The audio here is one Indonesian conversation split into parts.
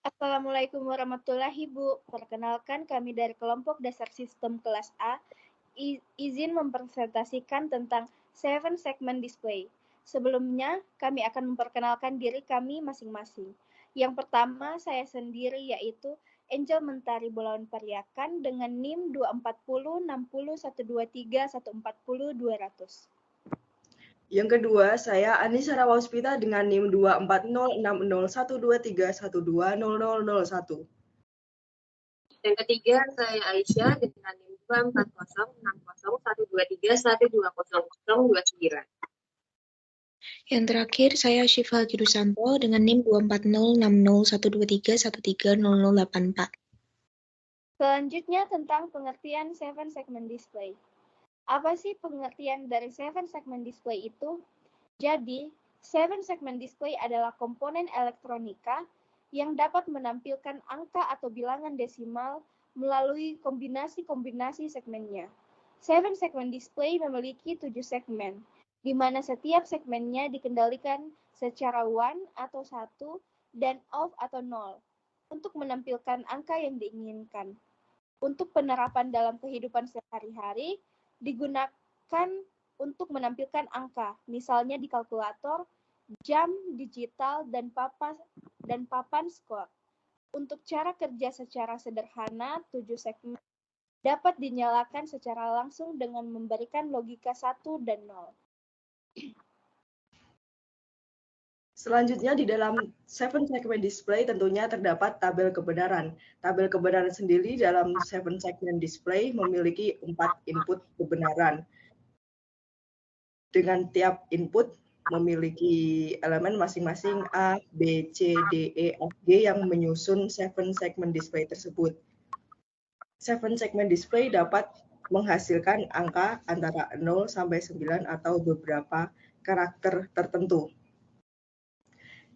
Assalamualaikum warahmatullahi Bu. Perkenalkan kami dari kelompok dasar sistem kelas A. Izin mempresentasikan tentang 7 segment display. Sebelumnya, kami akan memperkenalkan diri kami masing-masing. Yang pertama, saya sendiri yaitu Angel Mentari Bolawan Pariakan dengan NIM 240 60 123 140 200. Yang kedua, saya Anissa Rawauspita dengan NIM 240601231200001. Yang ketiga, saya Aisyah dengan NIM 240601231200029. Yang terakhir, saya Syifa Girusanto dengan NIM 240601231300084. Selanjutnya tentang pengertian 7 segment display. Apa sih pengertian dari 7 segment display itu? Jadi, 7 segment display adalah komponen elektronika yang dapat menampilkan angka atau bilangan desimal melalui kombinasi-kombinasi segmennya. 7 segment display memiliki 7 segmen, di mana setiap segmennya dikendalikan secara one atau 1 dan off atau 0 untuk menampilkan angka yang diinginkan. Untuk penerapan dalam kehidupan sehari-hari, digunakan untuk menampilkan angka, misalnya di kalkulator, jam digital, dan papan skor. Untuk cara kerja secara sederhana, 7 segmen dapat dinyalakan secara langsung dengan memberikan logika 1 dan 0. Selanjutnya di dalam 7 segment display tentunya terdapat tabel kebenaran. Tabel kebenaran sendiri dalam 7 segment display memiliki 4 input kebenaran. Dengan tiap input memiliki elemen masing-masing A, B, C, D, E, F, G yang menyusun 7 segment display tersebut. 7 segment display dapat menghasilkan angka antara 0 sampai 9 atau beberapa karakter tertentu.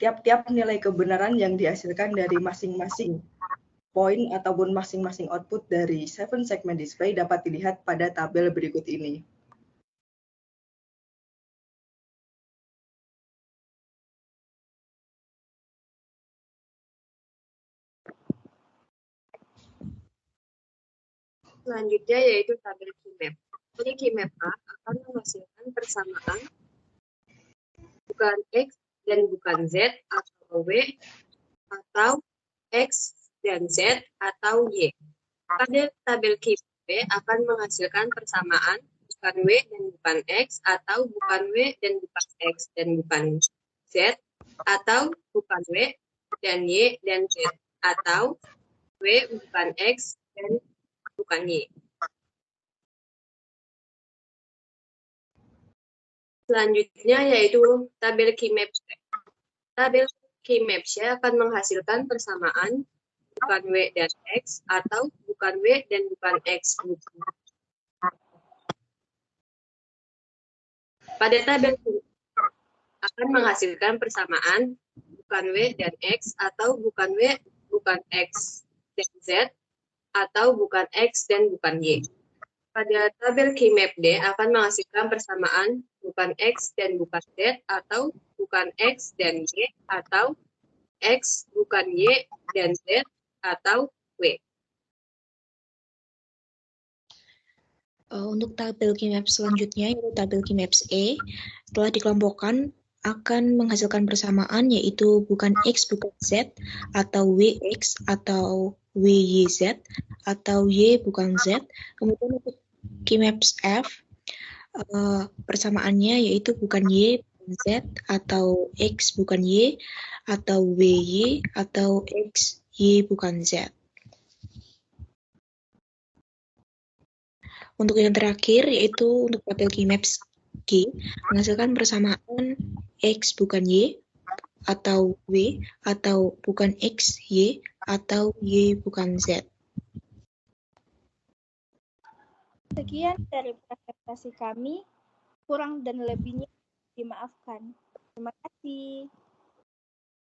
Tiap-tiap nilai kebenaran yang dihasilkan dari masing-masing poin ataupun masing-masing output dari 7 segment display dapat dilihat pada tabel berikut ini. Selanjutnya yaitu tabel Keymap. Jadi Keymap A akan menghasilkan persamaan bukan X dan bukan Z atau W atau X dan Z atau Y. Pada tabel Keymap B akan menghasilkan persamaan bukan W dan bukan X atau bukan W dan bukan X dan bukan Z atau bukan W dan Y dan Z atau W bukan X dan bukan Y. Selanjutnya yaitu tabel Keymap C. Tabel Keymap C akan menghasilkan persamaan bukan W dan X atau bukan W dan bukan X. Pada tabel akan menghasilkan persamaan bukan W dan X atau bukan W, bukan X dan Z atau bukan X dan bukan Y. Pada tabel Keymap D akan menghasilkan persamaan bukan X dan bukan Z atau bukan X dan Y atau X bukan Y dan Z atau W. Untuk tabel Keymap selanjutnya yaitu tabel Keymap E, setelah dikelompokkan akan menghasilkan persamaan yaitu bukan X bukan Z atau WX atau WYZ atau Y bukan Z. Kemudian untuk Keymap F, persamaannya yaitu bukan Y bukan Z atau X bukan Y atau WY atau X Y bukan Z. Untuk yang terakhir yaitu untuk tabel Keymap G menghasilkan persamaan X bukan Y atau W atau bukan X Y atau Y bukan Z. Sekian dari presentasi kami, kurang dan lebihnya dimaafkan. Terima kasih.